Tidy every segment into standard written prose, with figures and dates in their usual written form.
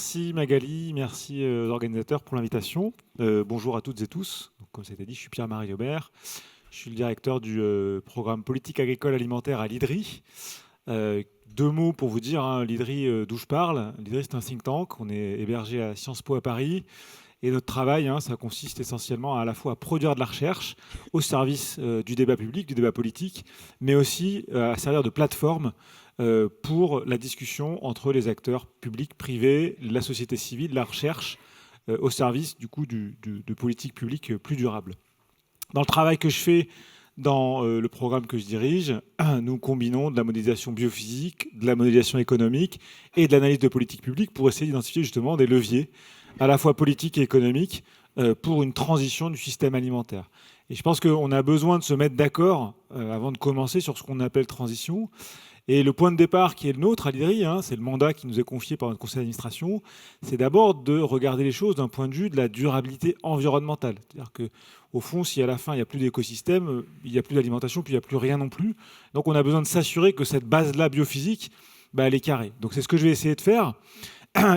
Merci Magali, merci aux organisateurs pour l'invitation. Bonjour à toutes et tous. Donc, comme ça a été dit, je suis Pierre-Marie Aubert. Je suis le directeur du programme politique agricole alimentaire à l'IDRI. Deux mots pour vous dire, hein, l'IDRI d'où je parle. L'IDRI, c'est un think tank. On est hébergé à Sciences Po à Paris. Et notre travail, ça consiste essentiellement à la fois à produire de la recherche au service du débat public, du débat politique, mais aussi à servir de plateforme pour la discussion entre les acteurs publics, privés, la société civile, la recherche, au service du coup de politiques publiques plus durables. Dans le travail que je fais dans le programme que je dirige, nous combinons de la modélisation biophysique, de la modélisation économique et de l'analyse de politique publique pour essayer d'identifier justement des leviers à la fois politiques et économiques pour une transition du système alimentaire. Et je pense qu'on a besoin de se mettre d'accord avant de commencer sur ce qu'on appelle transition. Et le point de départ qui est le nôtre à l'IDRI, c'est le mandat qui nous est confié par notre conseil d'administration, c'est d'abord de regarder les choses d'un point de vue de la durabilité environnementale. C'est-à-dire qu'au fond, si à la fin il n'y a plus d'écosystème, il n'y a plus d'alimentation, puis il n'y a plus rien non plus. Donc on a besoin de s'assurer que cette base-là biophysique, elle est carrée. Donc c'est ce que je vais essayer de faire.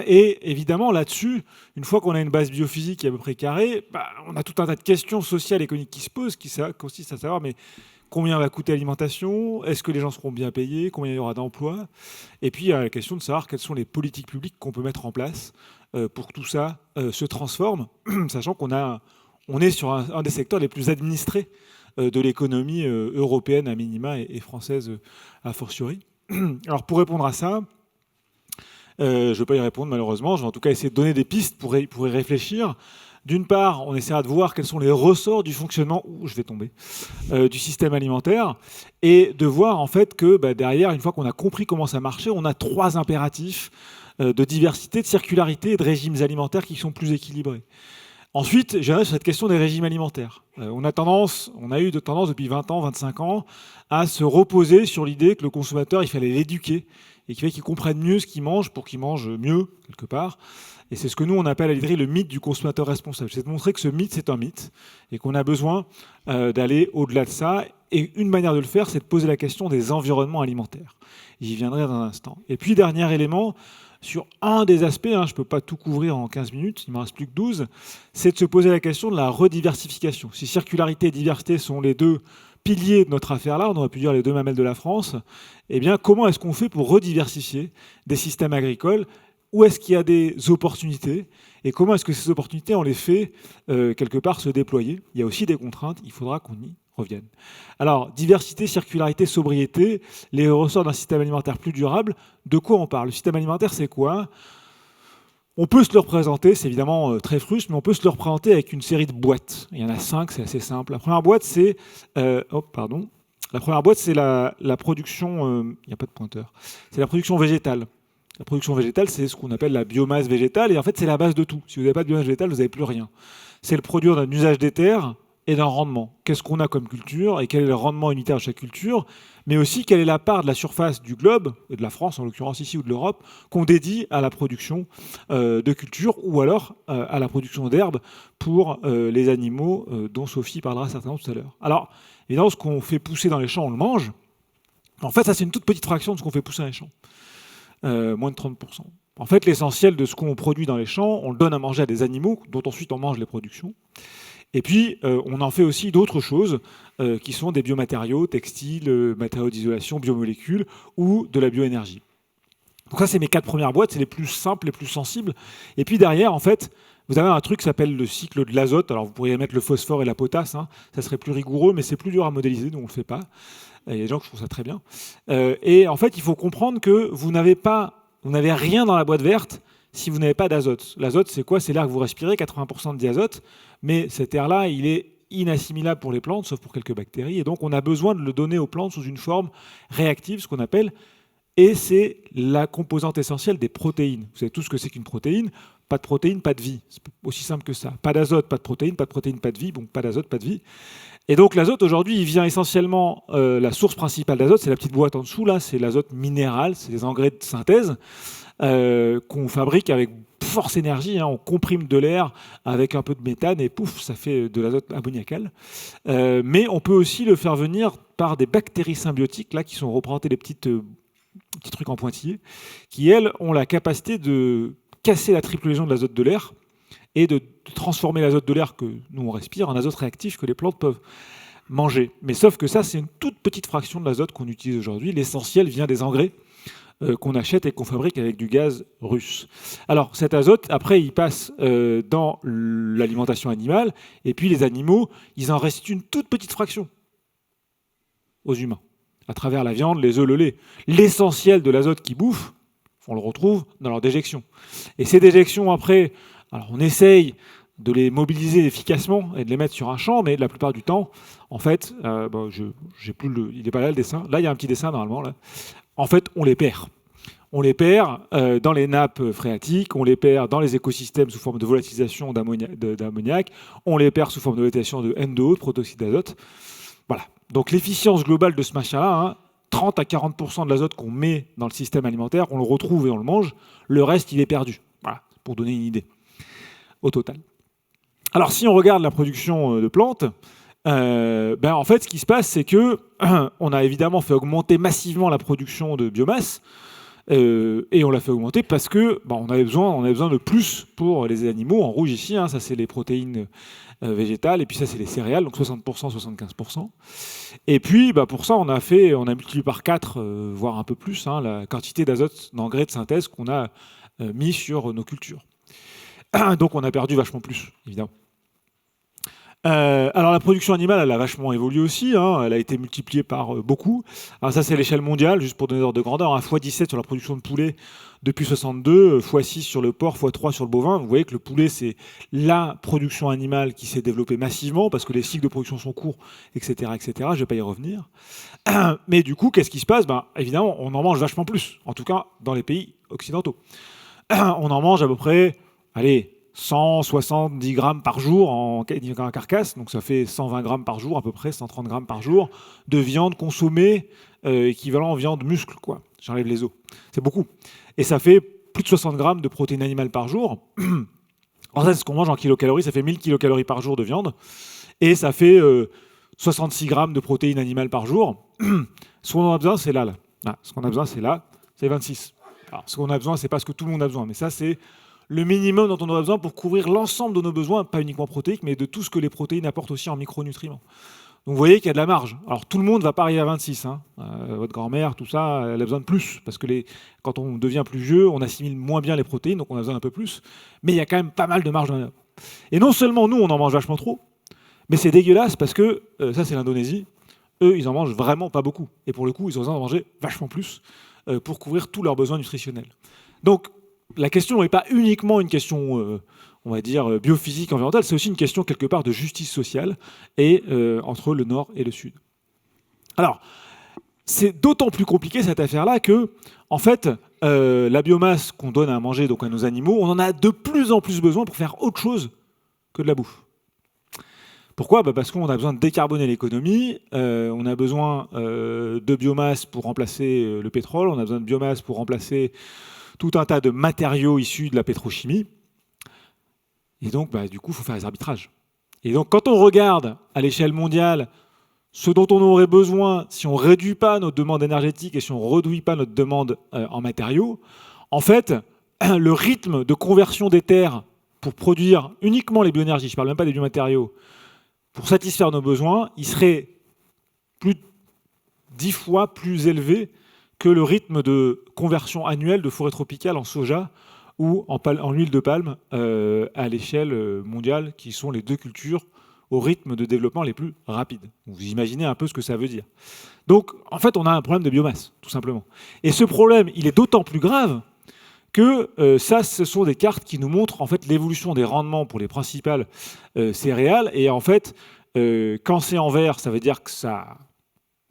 Et évidemment, là-dessus, une fois qu'on a une base biophysique qui est à peu près carrée, on a tout un tas de questions sociales et économiques qui se posent, qui consistent à savoir, mais combien va coûter l'alimentation? Est-ce que les gens seront bien payés? Combien il y aura d'emplois? Et puis, il y a la question de savoir quelles sont les politiques publiques qu'on peut mettre en place pour que tout ça se transforme, sachant on est sur un des secteurs les plus administrés de l'économie européenne à minima et française a fortiori. Alors, pour répondre à ça, je ne vais pas y répondre malheureusement, je vais en tout cas essayer de donner des pistes pour y réfléchir. D'une part, on essaiera de voir quels sont les ressorts du fonctionnement du système alimentaire et de voir en fait que derrière, une fois qu'on a compris comment ça marchait, on a trois impératifs de diversité, de circularité et de régimes alimentaires qui sont plus équilibrés. Ensuite, j'irai sur cette question des régimes alimentaires. On a eu de tendance depuis 20 ans, 25 ans à se reposer sur l'idée que le consommateur, il fallait l'éduquer et qu'il fallait qu'il comprenne mieux ce qu'il mange pour qu'il mange mieux, quelque part. Et c'est ce que nous, on appelle à l'IDRI le mythe du consommateur responsable. C'est de montrer que ce mythe, c'est un mythe et qu'on a besoin d'aller au-delà de ça. Et une manière de le faire, c'est de poser la question des environnements alimentaires. J'y viendrai dans un instant. Et puis, dernier élément, sur un des aspects, je ne peux pas tout couvrir en 15 minutes, il ne m'en reste plus que 12, c'est de se poser la question de la rediversification. Si circularité et diversité sont les deux piliers de notre affaire-là, on aurait pu dire les deux mamelles de la France, eh bien, comment est-ce qu'on fait pour rediversifier des systèmes agricoles? Où est-ce qu'il y a des opportunités? Et comment est-ce que ces opportunités, on les fait quelque part se déployer? Il y a aussi des contraintes, il faudra qu'on y revienne. Alors, diversité, circularité, sobriété, les ressorts d'un système alimentaire plus durable, de quoi on parle? Le système alimentaire, c'est quoi? On peut se le représenter, c'est évidemment très fruste, mais on peut se le représenter avec une série de boîtes. Il y en a 5, c'est assez simple. La première boîte, c'est... La première boîte, c'est la production... Il n'y a pas de pointeur. C'est la production végétale. La production végétale, c'est ce qu'on appelle la biomasse végétale. Et en fait, c'est la base de tout. Si vous n'avez pas de biomasse végétale, vous n'avez plus rien. C'est le produit d'un usage des terres et d'un rendement. Qu'est-ce qu'on a comme culture et quel est le rendement unitaire de chaque culture, mais aussi quelle est la part de la surface du globe, et de la France en l'occurrence ici ou de l'Europe, qu'on dédie à la production de culture ou alors à la production d'herbes pour les animaux dont Sophie parlera certainement tout à l'heure. Alors, évidemment, ce qu'on fait pousser dans les champs, on le mange. En fait, ça, c'est une toute petite fraction de ce qu'on fait pousser dans les champs. Moins de 30%. En fait, l'essentiel de ce qu'on produit dans les champs, on le donne à manger à des animaux, dont ensuite on mange les productions. Et puis, on en fait aussi d'autres choses qui sont des biomatériaux, textiles, matériaux d'isolation, biomolécules ou de la bioénergie. Donc ça, c'est mes 4 premières boîtes, c'est les plus simples, les plus sensibles. Et puis derrière, en fait, vous avez un truc qui s'appelle le cycle de l'azote. Alors, vous pourriez mettre le phosphore et la potasse, ça serait plus rigoureux, mais c'est plus dur à modéliser, donc on ne le fait pas. Il y a des gens qui font ça très bien. Et en fait, il faut comprendre que vous n'avez rien dans la boîte verte si vous n'avez pas d'azote. L'azote, c'est quoi? C'est l'air que vous respirez, 80% de diazote, mais cet air-là, il est inassimilable pour les plantes, sauf pour quelques bactéries, et donc on a besoin de le donner aux plantes sous une forme réactive, ce qu'on appelle, et c'est la composante essentielle des protéines. Vous savez tout ce que c'est qu'une protéine. Pas de protéines, pas de vie. C'est aussi simple que ça. Pas d'azote, pas de protéines, pas de vie, donc pas d'azote, pas de vie. Et donc l'azote, aujourd'hui, il vient essentiellement, la source principale d'azote, c'est la petite boîte en dessous, là, c'est l'azote minéral, c'est les engrais de synthèse, qu'on fabrique avec force énergie, on comprime de l'air avec un peu de méthane et pouf, ça fait de l'azote ammoniacal. Mais on peut aussi le faire venir par des bactéries symbiotiques, là, qui sont représentées des petits trucs en pointillés, qui, elles, ont la capacité de casser la triple liaison de l'azote de l'air et de transformer l'azote de l'air que nous on respire en azote réactif que les plantes peuvent manger. Mais sauf que ça, c'est une toute petite fraction de l'azote qu'on utilise aujourd'hui. L'essentiel vient des engrais qu'on achète et qu'on fabrique avec du gaz russe. Alors cet azote, après, il passe dans l'alimentation animale, et puis les animaux, ils en restent une toute petite fraction aux humains, à travers la viande, les œufs, le lait. L'essentiel de l'azote qu'ils bouffent, on le retrouve dans leur déjection. Et ces déjections, après, alors on essaye de les mobiliser efficacement et de les mettre sur un champ, mais la plupart du temps, en fait, j'ai plus il n'est pas là le dessin. Là, il y a un petit dessin normalement. Là. En fait, on les perd. On les perd dans les nappes phréatiques, on les perd dans les écosystèmes sous forme de volatilisation d'ammoniac, on les perd sous forme de volatilisation de NO2, de protoxyde d'azote. Voilà. Donc l'efficience globale de ce machin-là, 30 à 40% de l'azote qu'on met dans le système alimentaire, on le retrouve et on le mange. Le reste, il est perdu. Voilà, pour donner une idée au total. Alors si on regarde la production de plantes, en fait, ce qui se passe, c'est que on a évidemment fait augmenter massivement la production de biomasse, et on l'a fait augmenter parce que on avait besoin de plus pour les animaux. En rouge ici, ça c'est les protéines végétales, et puis ça c'est les céréales, donc 60%, 75%. Et puis pour ça, on a multiplié par 4, voire un peu plus, la quantité d'azote d'engrais de synthèse qu'on a mis sur nos cultures. Donc on a perdu vachement plus, évidemment. Alors la production animale, elle a vachement évolué aussi, elle a été multipliée par beaucoup. Alors ça c'est l'échelle mondiale, juste pour donner l'ordre de grandeur, x17 sur la production de poulet depuis 62, x6 sur le porc, x3 sur le bovin. Vous voyez que le poulet c'est la production animale qui s'est développée massivement parce que les cycles de production sont courts, etc. etc. Je ne vais pas y revenir. Mais du coup, qu'est-ce qui se passe ? Évidemment, on en mange vachement plus, en tout cas dans les pays occidentaux. On en mange à peu près, 170 grammes par jour en carcasse, donc ça fait 120 grammes par jour à peu près, 130 grammes par jour de viande consommée, équivalent viande muscle, quoi. J'enlève les os. C'est beaucoup. Et ça fait plus de 60 grammes de protéines animales par jour. En fait, ce qu'on mange en kilocalories, ça fait 1000 kilocalories par jour de viande. Et ça fait 66 grammes de protéines animales par jour. Ce qu'on a besoin, c'est là. Ce qu'on a besoin, c'est là. C'est 26. Alors, ce qu'on a besoin, c'est pas ce que tout le monde a besoin, mais ça, c'est le minimum dont on aura besoin pour couvrir l'ensemble de nos besoins, pas uniquement protéiques, mais de tout ce que les protéines apportent aussi en micronutriments. Donc vous voyez qu'il y a de la marge. Alors tout le monde ne va pas arriver à 26. Votre grand-mère, tout ça, elle a besoin de plus. Parce que quand on devient plus vieux, on assimile moins bien les protéines, donc on a besoin d'un peu plus. Mais il y a quand même pas mal de marge de manœuvre. Et non seulement nous, on en mange vachement trop, mais c'est dégueulasse parce que, ça c'est l'Indonésie, eux, ils en mangent vraiment pas beaucoup. Et pour le coup, ils ont besoin de manger vachement plus pour couvrir tous leurs besoins nutritionnels. Donc, la question n'est pas uniquement une question, on va dire, biophysique, environnementale, c'est aussi une question quelque part de justice sociale et entre le Nord et le Sud. Alors, c'est d'autant plus compliqué cette affaire-là que, en fait, la biomasse qu'on donne à manger donc à nos animaux, on en a de plus en plus besoin pour faire autre chose que de la bouffe. Pourquoi ? Parce qu'on a besoin de décarboner l'économie, on a besoin de biomasse pour remplacer le pétrole, on a besoin de biomasse pour remplacer tout un tas de matériaux issus de la pétrochimie. Et donc, du coup, il faut faire des arbitrages. Et donc, quand on regarde à l'échelle mondiale ce dont on aurait besoin si on ne réduit pas notre demande énergétique et si on ne réduit pas notre demande en matériaux, en fait, le rythme de conversion des terres pour produire uniquement les bioénergies, je ne parle même pas des biomatériaux, pour satisfaire nos besoins, il serait plus de 10 fois plus élevé que le rythme de conversion annuelle de forêt tropicale en soja ou en huile de palme à l'échelle mondiale, qui sont les deux cultures au rythme de développement les plus rapides. Vous imaginez un peu ce que ça veut dire. Donc, en fait, on a un problème de biomasse, tout simplement. Et ce problème, il est d'autant plus grave que ce sont des cartes qui nous montrent en fait l'évolution des rendements pour les principales céréales. Et en fait, quand c'est en vert, ça veut dire que ça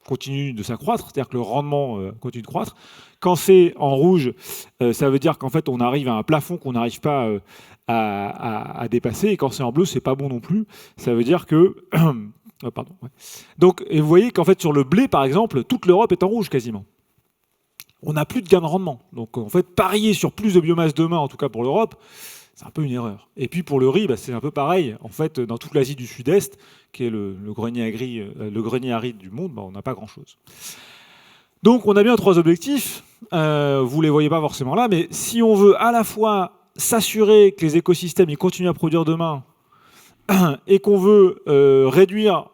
continue de s'accroître, c'est-à-dire que le rendement continue de croître. Quand c'est en rouge, ça veut dire qu'en fait on arrive à un plafond qu'on n'arrive pas à dépasser. Et quand c'est en bleu, c'est pas bon non plus. Ça veut dire que oh, pardon. Ouais. Donc, et vous voyez qu'en fait sur le blé, par exemple, toute l'Europe est en rouge quasiment. On n'a plus de gain de rendement. Donc en fait, parier sur plus de biomasse demain, en tout cas pour l'Europe, c'est un peu une erreur. Et puis pour le riz, c'est un peu pareil. En fait, dans toute l'Asie du Sud-Est, qui est le grenier aride du monde, on n'a pas grand-chose. Donc on a bien 3 objectifs. Vous ne les voyez pas forcément là, mais si on veut à la fois s'assurer que les écosystèmes ils continuent à produire demain et qu'on veut réduire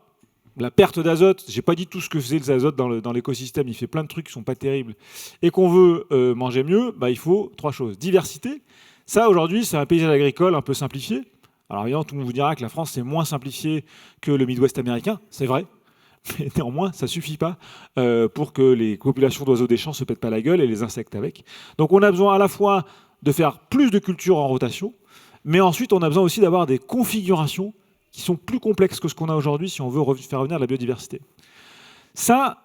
la perte d'azote, j'ai pas dit tout ce que faisait l'azote dans l'écosystème, il fait plein de trucs qui sont pas terribles, et qu'on veut manger mieux, bah, il faut 3 choses. Diversité, ça aujourd'hui c'est un paysage agricole un peu simplifié. Alors évidemment tout le monde vous dira que la France c'est moins simplifié que le Midwest américain, c'est vrai, mais néanmoins ça suffit pas pour que les populations d'oiseaux des champs se pètent pas la gueule et les insectes avec. Donc on a besoin à la fois de faire plus de cultures en rotation, mais ensuite on a besoin aussi d'avoir des configurations qui sont plus complexes que ce qu'on a aujourd'hui si on veut faire revenir la biodiversité. Ça,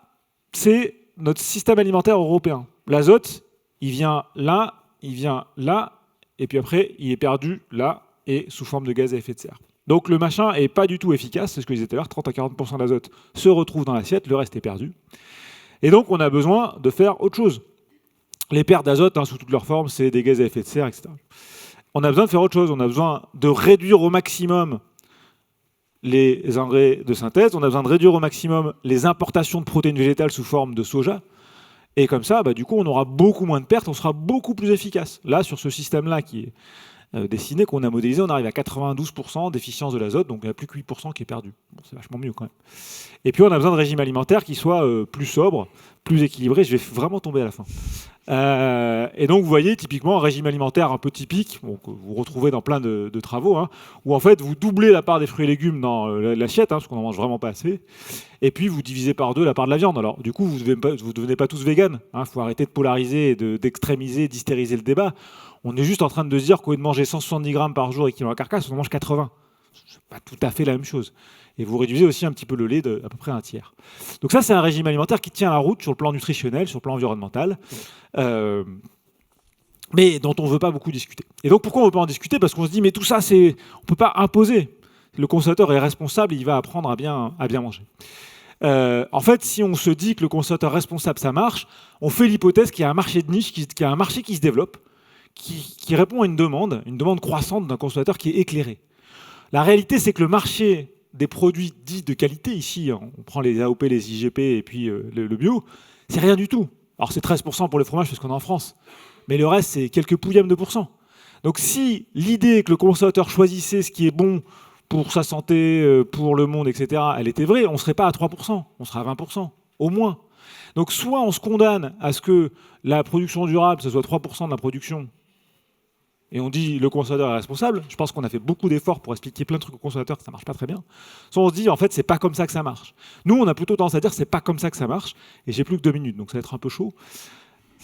c'est notre système alimentaire européen. L'azote, il vient là, et puis après, il est perdu là, et sous forme de gaz à effet de serre. Donc le machin n'est pas du tout efficace, c'est ce que je disais tout à l'heure, 30 à 40% d'azote se retrouve dans l'assiette, le reste est perdu. Et donc on a besoin de faire autre chose. Les pertes d'azote, sous toutes leurs formes, c'est des gaz à effet de serre, etc. On a besoin de faire autre chose, on a besoin de réduire au maximum les engrais de synthèse, on a besoin de réduire au maximum les importations de protéines végétales sous forme de soja, et comme ça, du coup, on aura beaucoup moins de pertes, on sera beaucoup plus efficace. Là, sur ce système-là qui est dessiné, qu'on a modélisé, on arrive à 92% d'efficience de l'azote, donc il n'y a plus que 8% qui est perdu. Bon, c'est vachement mieux quand même. Et puis on a besoin de régime alimentaire qui soit plus sobre, plus équilibré. Je vais vraiment tomber à la fin. Et donc vous voyez typiquement un régime alimentaire un peu typique, que vous retrouvez dans plein de travaux, où en fait vous doublez la part des fruits et légumes dans l'assiette, parce qu'on n'en mange vraiment pas assez, et puis vous divisez par 2 la part de la viande. Alors du coup vous ne devenez pas tous véganes, faut arrêter de polariser, d'extrémiser, d'hystériser le débat. On est juste en train de se dire qu'au lieu de manger 170 grammes par jour et qu'il y a la carcasse, on en mange 80. C'est pas tout à fait la même chose. Et vous réduisez aussi un petit peu le lait d'à peu près un tiers. Donc ça, c'est un régime alimentaire qui tient la route sur le plan nutritionnel, sur le plan environnemental, mais dont on ne veut pas beaucoup discuter. Et donc pourquoi on ne veut pas en discuter? Parce qu'on se dit, mais tout ça, on ne peut pas imposer. Le consommateur est responsable, il va apprendre à bien manger. En fait, si on se dit que le consommateur responsable, ça marche, on fait l'hypothèse qu'il y a un marché de niche, qu'il y a un marché qui se développe, qui répond à une demande croissante d'un consommateur qui est éclairé. La réalité, c'est que le marché des produits dits de qualité, ici, on prend les AOP, les IGP et puis le bio, c'est rien du tout. Alors c'est 13% pour les fromages parce qu'on est en France, mais le reste, c'est quelques pouillèmes de pourcents. Donc si l'idée que le consommateur choisissait ce qui est bon pour sa santé, pour le monde, etc., elle était vraie, on ne serait pas à 3%, on serait à 20%, au moins. Donc soit on se condamne à ce que la production durable, ce soit 3% de la production, et on dit le consommateur est responsable. Je pense qu'on a fait beaucoup d'efforts pour expliquer plein de trucs aux consommateurs que ça marche pas très bien. Soit on se dit en fait c'est pas comme ça que ça marche. Nous on a plutôt tendance à dire c'est pas comme ça que ça marche. Et j'ai plus que 2 minutes donc ça va être un peu chaud.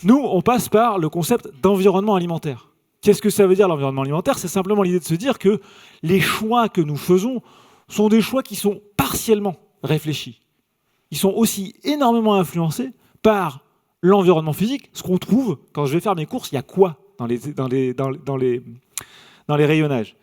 Nous on passe par le concept d'environnement alimentaire. Qu'est-ce que ça veut dire l'environnement alimentaire? C'est simplement l'idée de se dire que les choix que nous faisons sont des choix qui sont partiellement réfléchis. Ils sont aussi énormément influencés par l'environnement physique. Ce qu'on trouve quand je vais faire mes courses, il y a quoi dans les rayonnages.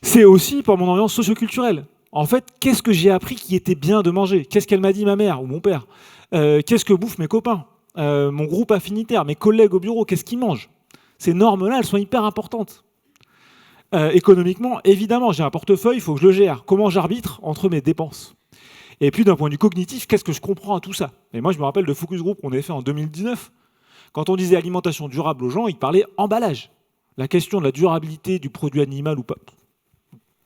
C'est aussi pour mon ambiance socio-culturelle. En fait, qu'est-ce que j'ai appris qui était bien de manger? Qu'est-ce qu'elle m'a dit ma mère ou mon père? Qu'est-ce que bouffent mes copains? Mon groupe affinitaire, mes collègues au bureau, qu'est-ce qu'ils mangent? Ces normes-là, elles sont hyper importantes. Économiquement, évidemment, j'ai un portefeuille, il faut que je le gère. Comment j'arbitre entre mes dépenses? Et puis d'un point de vue cognitif, qu'est-ce que je comprends à tout ça? Et moi, je me rappelle de focus group qu'on avait fait en 2019. Quand on disait alimentation durable aux gens, ils parlaient emballage. La question de la durabilité du produit animal ou pas.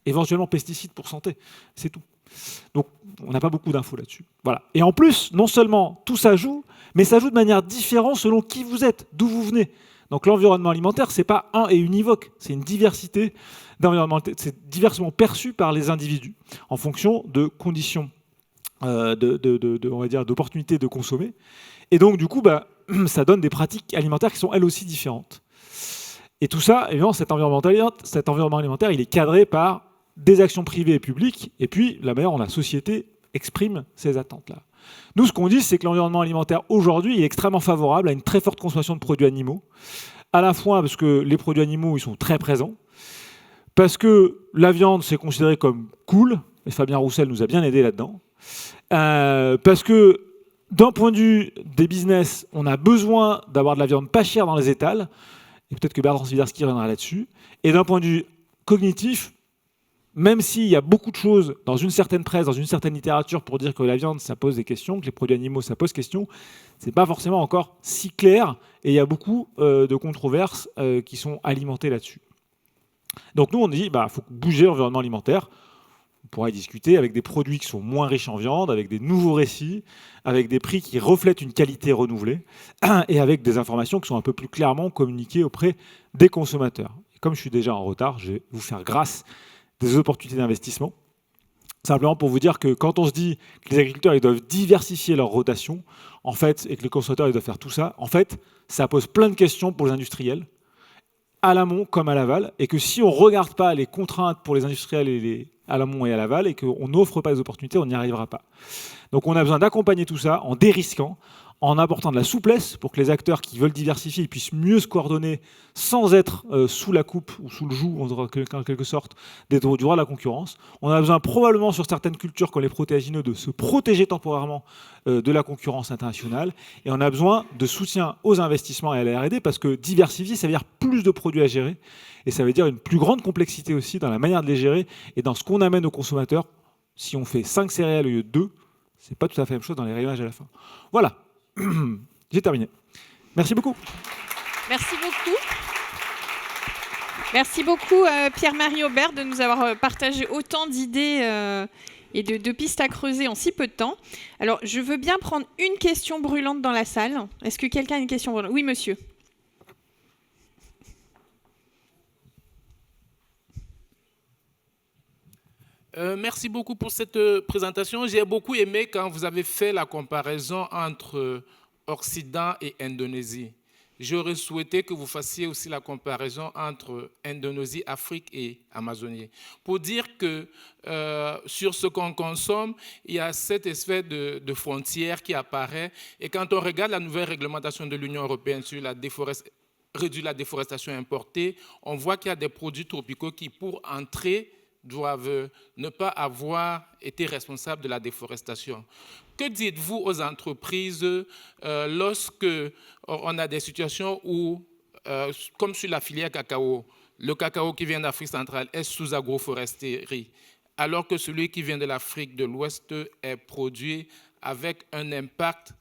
Éventuellement pesticides pour santé, c'est tout. Donc on n'a pas beaucoup d'infos là-dessus. Voilà. Et en plus, non seulement tout ça joue, mais ça joue de manière différente selon qui vous êtes, d'où vous venez. Donc l'environnement alimentaire, c'est pas un et univoque, c'est une diversité d'environnement. C'est diversement perçu par les individus en fonction de conditions, on va dire, d'opportunités de consommer. Et donc du coup, ça donne des pratiques alimentaires qui sont elles aussi différentes. Et tout ça, évidemment, cet environnement alimentaire, il est cadré par des actions privées et publiques, et puis la manière dont la société exprime ces attentes-là. Nous, ce qu'on dit, c'est que l'environnement alimentaire, aujourd'hui, est extrêmement favorable à une très forte consommation de produits animaux, à la fois parce que les produits animaux, ils sont très présents, parce que la viande, c'est considéré comme cool, et Fabien Roussel nous a bien aidé là-dedans, parce que d'un point de vue des business, on a besoin d'avoir de la viande pas chère dans les étals, et peut-être que Bertrand Swiderski reviendra là-dessus, et d'un point de vue cognitif, même s'il y a beaucoup de choses dans une certaine presse, dans une certaine littérature pour dire que la viande, ça pose des questions, que les produits animaux, ça pose question, c'est pas forcément encore si clair et il y a beaucoup de controverses qui sont alimentées là-dessus. Donc nous, on dit, faut bouger l'environnement alimentaire. On pourra y discuter avec des produits qui sont moins riches en viande, avec des nouveaux récits, avec des prix qui reflètent une qualité renouvelée et avec des informations qui sont un peu plus clairement communiquées auprès des consommateurs. Et comme je suis déjà en retard, je vais vous faire grâce des opportunités d'investissement. Simplement pour vous dire que quand on se dit que les agriculteurs ils doivent diversifier leur rotation, en fait, et que les consommateurs ils doivent faire tout ça, en fait, ça pose plein de questions pour les industriels, à l'amont comme à l'aval, et que si on ne regarde pas les contraintes pour les industriels à l'amont et à l'aval, et qu'on n'offre pas les opportunités, on n'y arrivera pas. Donc on a besoin d'accompagner tout ça en dérisquant, en apportant de la souplesse pour que les acteurs qui veulent diversifier puissent mieux se coordonner sans être sous la coupe ou sous le joug, en quelque sorte, du droit de la concurrence. On a besoin probablement sur certaines cultures comme les protéagineux de se protéger temporairement de la concurrence internationale. Et on a besoin de soutien aux investissements et à la R&D parce que diversifier, ça veut dire plus de produits à gérer et ça veut dire une plus grande complexité aussi dans la manière de les gérer et dans ce qu'on amène aux consommateurs. Si on fait 5 céréales au lieu de 2, c'est pas tout à fait la même chose dans les rayonnages à la fin. Voilà. J'ai terminé. Merci beaucoup. Merci beaucoup. Merci beaucoup Pierre-Marie Aubert de nous avoir partagé autant d'idées et de pistes à creuser en si peu de temps. Alors, je veux bien prendre une question brûlante dans la salle. Est-ce que quelqu'un a une question brûlante ? Oui, monsieur. Merci beaucoup pour cette présentation. J'ai beaucoup aimé quand vous avez fait la comparaison entre Occident et Indonésie. J'aurais souhaité que vous fassiez aussi la comparaison entre Indonésie, Afrique et Amazonie. Pour dire que sur ce qu'on consomme, il y a cette espèce de frontière qui apparaît. Et quand on regarde la nouvelle réglementation de l'Union européenne sur la réduire la déforestation importée, on voit qu'il y a des produits tropicaux qui, pour entrer, doivent ne pas avoir été responsables de la déforestation. Que dites-vous aux entreprises lorsque on a des situations où, comme sur la filière cacao, le cacao qui vient d'Afrique centrale est sous agroforesterie, alors que celui qui vient de l'Afrique de l'Ouest est produit avec un impact,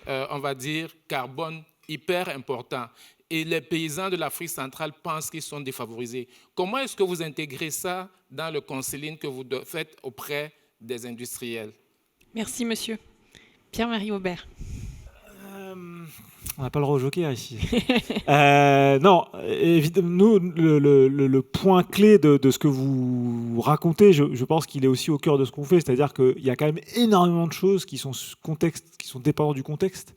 on va dire, carbone hyper important. Et les paysans de l'Afrique centrale pensent qu'ils sont défavorisés. Comment est-ce que vous intégrez ça dans le counseling que vous faites auprès des industriels ? Merci, monsieur. Pierre-Marie Aubert. On n'a pas le droit au joker ici. Non, évidemment, nous, le point clé de ce que vous racontez, je pense qu'il est aussi au cœur de ce qu'on fait. C'est-à-dire qu'il y a quand même énormément de choses qui sont dépendantes du contexte.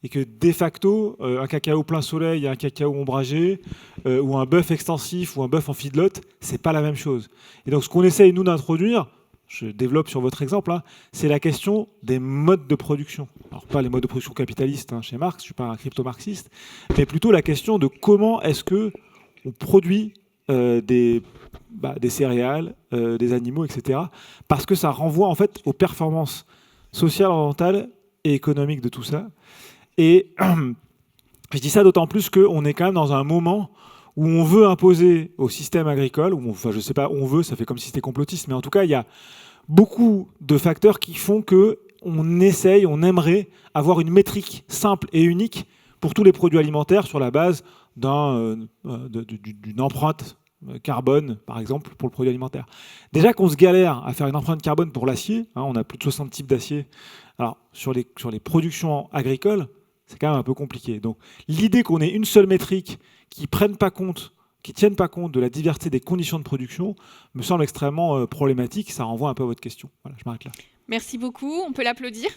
Et que de facto, un cacao plein soleil et un cacao ombragé, ou un bœuf extensif ou un bœuf en feedlot, c'est pas la même chose. Et donc ce qu'on essaye, nous, d'introduire, je développe sur votre exemple, c'est la question des modes de production. Alors pas les modes de production capitalistes chez Marx, je suis pas un crypto-marxiste, mais plutôt la question de comment est-ce qu'on produit des céréales, des animaux, etc. Parce que ça renvoie en fait aux performances sociales, environnementales et économiques de tout ça. Et je dis ça d'autant plus qu'on est quand même dans un moment où on veut imposer au système agricole, enfin je sais pas où on veut, ça fait comme si c'était complotiste, mais en tout cas il y a beaucoup de facteurs qui font qu'on essaye, on aimerait avoir une métrique simple et unique pour tous les produits alimentaires sur la base d'une empreinte carbone, par exemple, pour le produit alimentaire. Déjà qu'on se galère à faire une empreinte carbone pour l'acier, on a plus de 60 types d'acier, alors sur les productions agricoles, c'est quand même un peu compliqué. Donc l'idée qu'on ait une seule métrique qui tienne pas compte de la diversité des conditions de production me semble extrêmement problématique. Ça renvoie un peu à votre question. Voilà, je m'arrête là. Merci beaucoup. On peut l'applaudir.